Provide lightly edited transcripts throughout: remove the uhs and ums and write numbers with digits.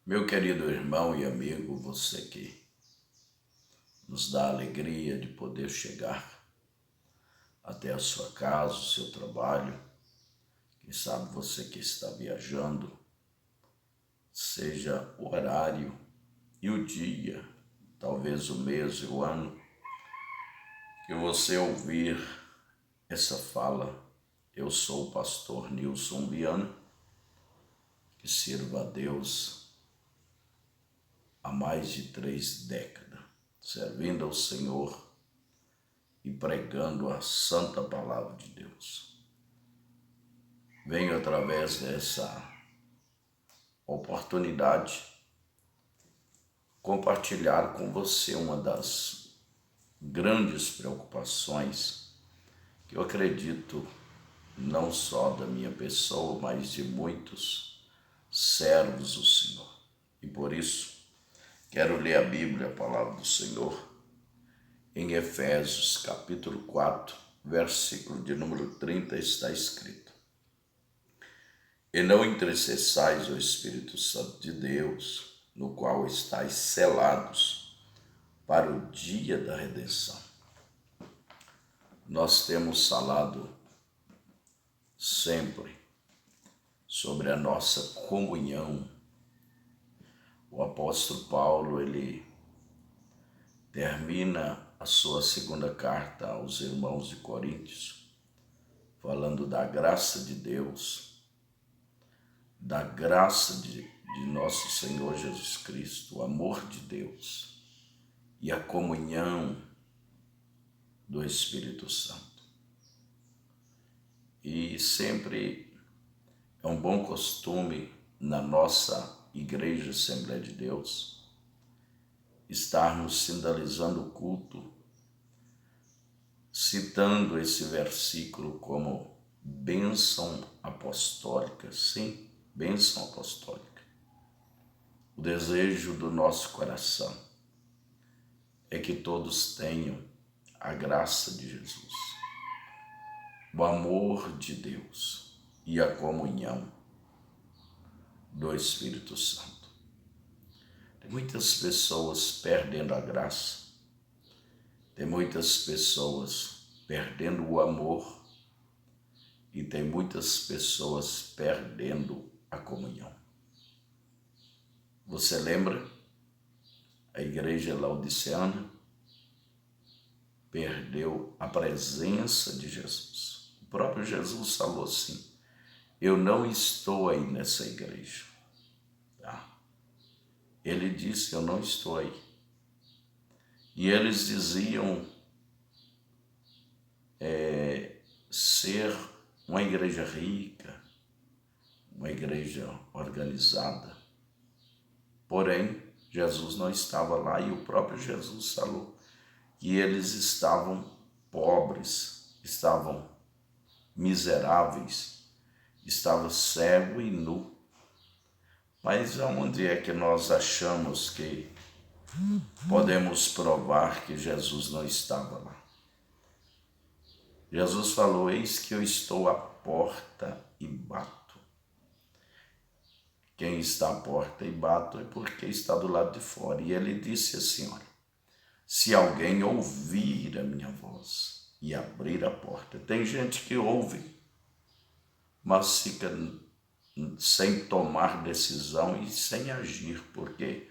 Meu querido irmão e amigo, você que nos dá a alegria de poder chegar até a sua casa, o seu trabalho, quem sabe você que está viajando, seja o horário e o dia, talvez o mês e o ano, que você ouvir essa fala. Eu sou o pastor Nilson Viana, que sirvo a Deus há mais de 3 décadas, servindo ao Senhor e pregando a santa palavra de Deus. Venho através dessa oportunidade compartilhar com você uma das grandes preocupações que eu acredito não só da minha pessoa, mas de muitos servos do Senhor. E por isso quero ler a Bíblia, a palavra do Senhor, em Efésios capítulo 4, versículo de número 30, está escrito: E não entristeçais o Espírito Santo de Deus, no qual estáis selados para o dia da redenção. Nós temos falado sempre sobre a nossa comunhão. O apóstolo Paulo, ele termina a sua segunda carta aos irmãos de Coríntios, falando da graça de Deus, da graça de nosso Senhor Jesus Cristo, o amor de Deus e a comunhão do Espírito Santo. E sempre é um bom costume na nossa Igreja Assembleia de Deus estarmos sinalizando o culto, citando esse versículo como bênção apostólica. Sim, bênção apostólica. O desejo do nosso coração é que todos tenham a graça de Jesus, o amor de Deus e a comunhão do Espírito Santo. Tem muitas pessoas perdendo a graça, tem muitas pessoas perdendo o amor e tem muitas pessoas perdendo a comunhão. Você lembra? A igreja laodiceana perdeu a presença de Jesus. O próprio Jesus falou assim: eu não estou aí nessa igreja. Ele disse: eu não estou aí. E eles diziam ser uma igreja rica, uma igreja organizada. Porém, Jesus não estava lá e o próprio Jesus falou que eles estavam pobres, estavam miseráveis, estavam cego e nu. Mas aonde é que nós achamos que podemos provar que Jesus não estava lá? Jesus falou: eis que eu estou à porta e bato. Quem está à porta e bato é porque está do lado de fora. E ele disse assim: olha, se alguém ouvir a minha voz e abrir a porta. Tem gente que ouve, mas fica sem tomar decisão e sem agir, porque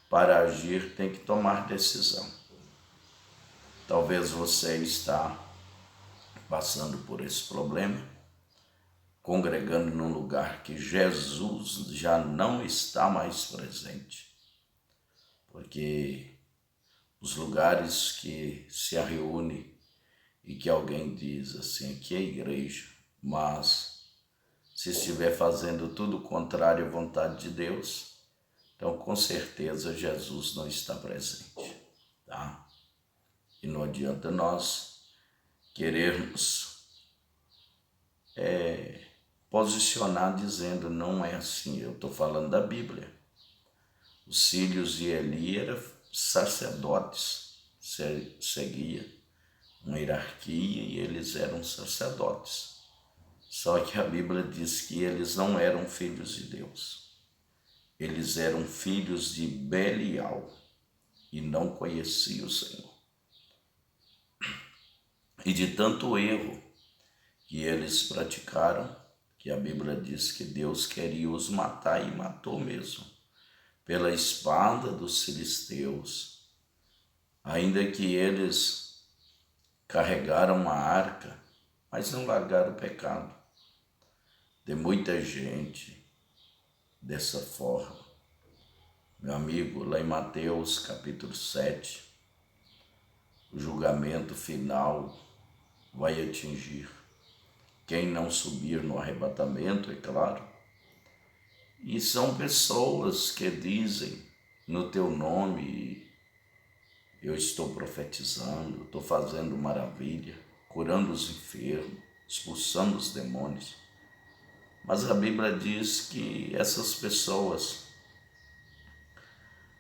para agir tem que tomar decisão. Talvez você está passando por esse problema, congregando num lugar que Jesus já não está mais presente, porque os lugares que se reúne e que alguém diz assim: aqui é a igreja, mas se estiver fazendo tudo contrário à vontade de Deus, então com certeza Jesus não está presente, tá? E não adianta nós querermos posicionar dizendo: não é assim. Eu estou falando da Bíblia. Os filhos de Eli eram sacerdotes, seguia uma hierarquia e eles eram sacerdotes. Só que a Bíblia diz que eles não eram filhos de Deus. eles eram filhos de Belial e não conheciam o Senhor. E de tanto erro que eles praticaram, que a Bíblia diz que Deus queria os matar e matou mesmo, pela espada dos filisteus, ainda que eles carregaram a arca, mas não largaram o pecado. Tem muita gente dessa forma. Meu amigo, lá em Mateus capítulo 7, o julgamento final vai atingir quem não subir no arrebatamento, é claro. E são pessoas que dizem no teu nome: eu estou profetizando, estou fazendo maravilha, curando os enfermos, expulsando os demônios. Mas a Bíblia diz que essas pessoas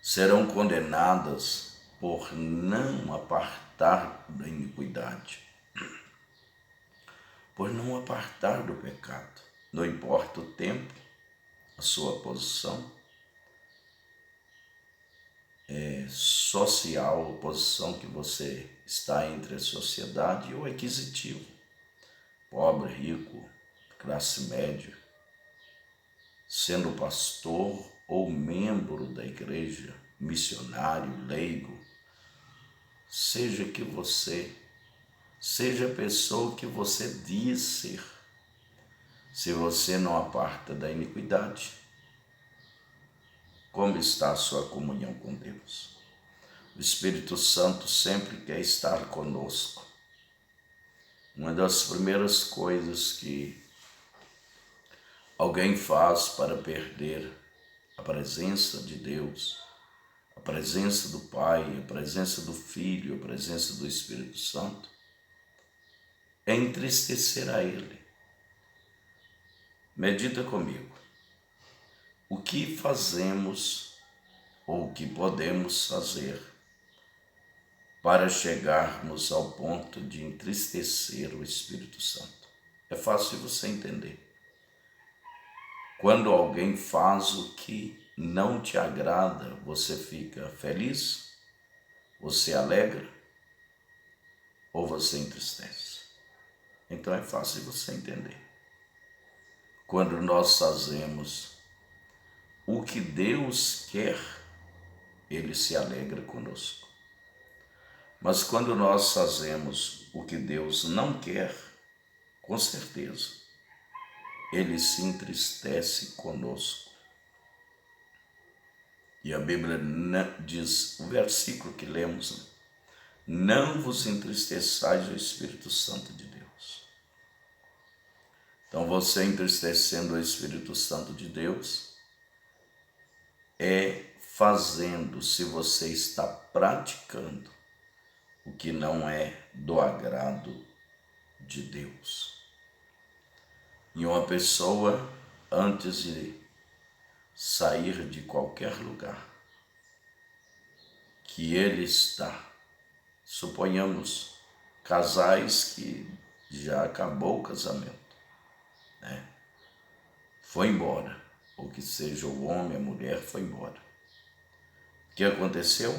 serão condenadas por não apartar da iniquidade, por não apartar do pecado. Não importa o tempo, a sua posição social, a posição que você está entre a sociedade ou aquisitivo, pobre, rico, classe média, sendo pastor ou membro da igreja, missionário, leigo, seja que você seja a pessoa que você diz ser. Se você não aparta da iniquidade, como está a sua comunhão com Deus? O Espírito Santo sempre quer estar conosco. Uma das primeiras coisas que alguém faz para perder a presença de Deus, a presença do Pai, a presença do Filho, a presença do Espírito Santo, é entristecer a Ele. Medita comigo. O que fazemos ou o que podemos fazer para chegarmos ao ponto de entristecer o Espírito Santo? É fácil você entender. Quando alguém faz o que não te agrada, você fica feliz? Você alegra? Ou você entristece? Então é fácil você entender. Quando nós fazemos o que Deus quer, Ele se alegra conosco. Mas quando nós fazemos o que Deus não quer, com certeza, Ele se entristece conosco. E a Bíblia diz, o versículo que lemos, não vos entristeçais o Espírito Santo de Deus. Então você entristecendo o Espírito Santo de Deus é fazendo, se você está praticando o que não é do agrado de Deus. E uma pessoa, antes de sair de qualquer lugar que ele está, suponhamos casais que já acabou o casamento, foi embora, ou que seja o homem, a mulher foi embora. O que aconteceu?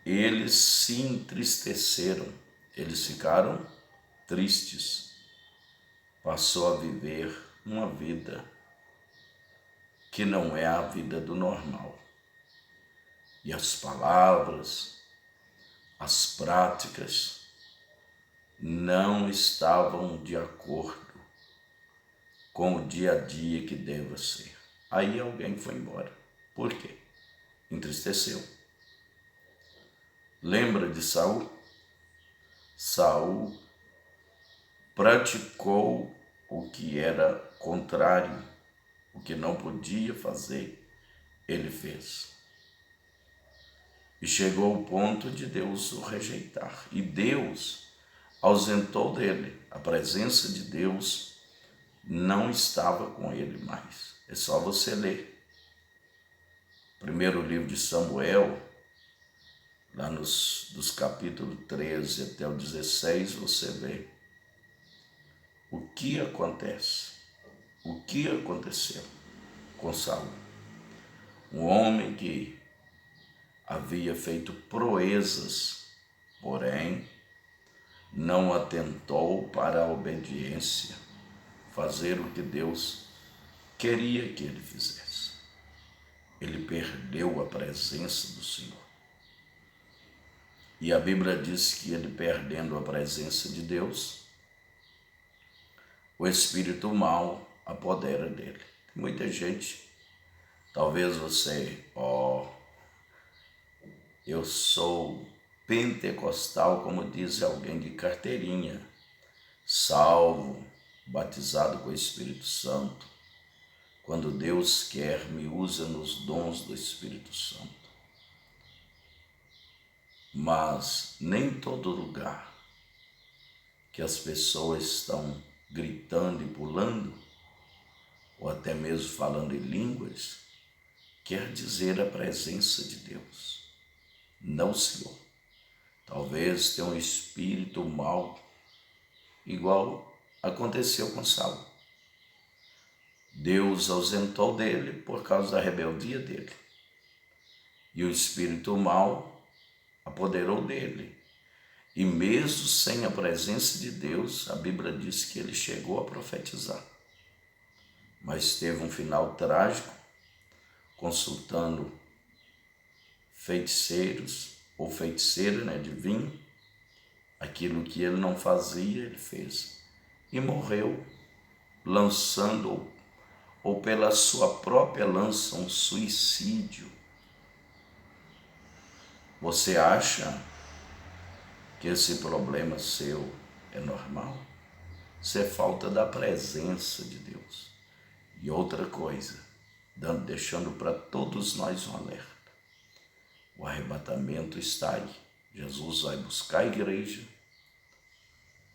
Eles se entristeceram, eles ficaram tristes, passou a viver uma vida que não é a vida do normal. E as palavras, as práticas não estavam de acordo com o dia a dia que deva ser. Aí alguém foi embora. Por quê? Entristeceu. Lembra de Saul? Saul praticou o que era contrário, o que não podia fazer, ele fez. E chegou ao ponto de Deus o rejeitar. E Deus ausentou dele. A presença de Deus não estava com ele mais. É só você ler. Primeiro livro de Samuel, lá dos capítulos 13 até o 16, você vê o que acontece. O que aconteceu com Saul. Um homem que havia feito proezas, porém não atentou para a obediência, fazer o que Deus queria que ele fizesse. Ele perdeu a presença do Senhor. E a Bíblia diz que ele, perdendo a presença de Deus, o espírito mau apodera dele. Tem muita gente, talvez você, eu sou pentecostal, como diz alguém de carteirinha, salvo, batizado com o Espírito Santo. Quando Deus quer, me usa nos dons do Espírito Santo. Mas nem todo lugar que as pessoas estão gritando e pulando, ou até mesmo falando em línguas, quer dizer a presença de Deus. Não, Senhor. Talvez tenha um espírito mau, igual aconteceu com Saul. Deus ausentou dele por causa da rebeldia dele. E o espírito mau apoderou dele. E mesmo sem a presença de Deus, a Bíblia diz que ele chegou a profetizar. Mas teve um final trágico, consultando feiticeiros ou feiticeira, adivinho, aquilo que ele não fazia, ele fez. E morreu, lançando, ou pela sua própria lança, um suicídio. Você acha que esse problema seu é normal? Isso é falta da presença de Deus. E outra coisa, deixando para todos nós um alerta. O arrebatamento está aí. Jesus vai buscar a igreja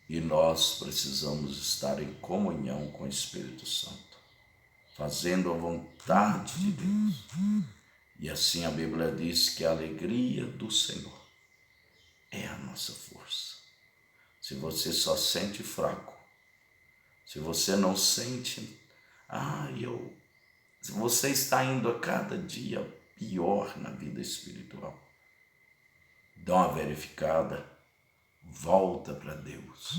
e nós precisamos estar em comunhão com o Espírito Santo, fazendo a vontade de Deus. E assim a Bíblia diz que a alegria do Senhor é a nossa força. Se você só sente fraco, se você não sente, se você está indo a cada dia pior na vida espiritual, dá uma verificada, volta para Deus,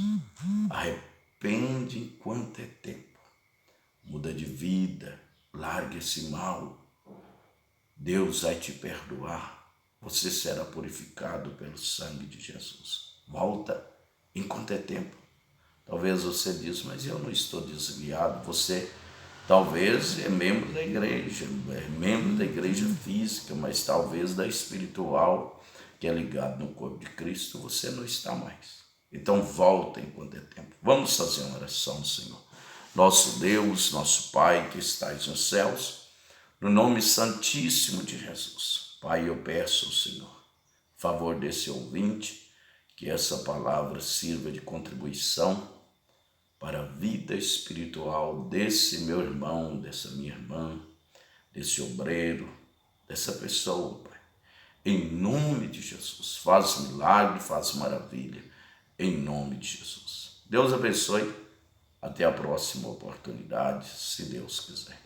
arrepende enquanto é tempo, muda de vida, larga esse mal, Deus vai te perdoar, você será purificado pelo sangue de Jesus. Volta enquanto é tempo. Talvez você diz, mas eu não estou desviado. Você talvez é membro da igreja física, mas talvez da espiritual, que é ligado no corpo de Cristo, você não está mais. Então volta enquanto é tempo. Vamos fazer uma oração, Senhor. Nosso Deus, nosso Pai que estais nos céus, no nome santíssimo de Jesus, Pai, eu peço ao Senhor, a favor desse ouvinte, que essa palavra sirva de contribuição para a vida espiritual desse meu irmão, dessa minha irmã, desse obreiro, dessa pessoa, Pai. Em nome de Jesus, faz milagre, faz maravilha, em nome de Jesus. Deus abençoe, até a próxima oportunidade, se Deus quiser.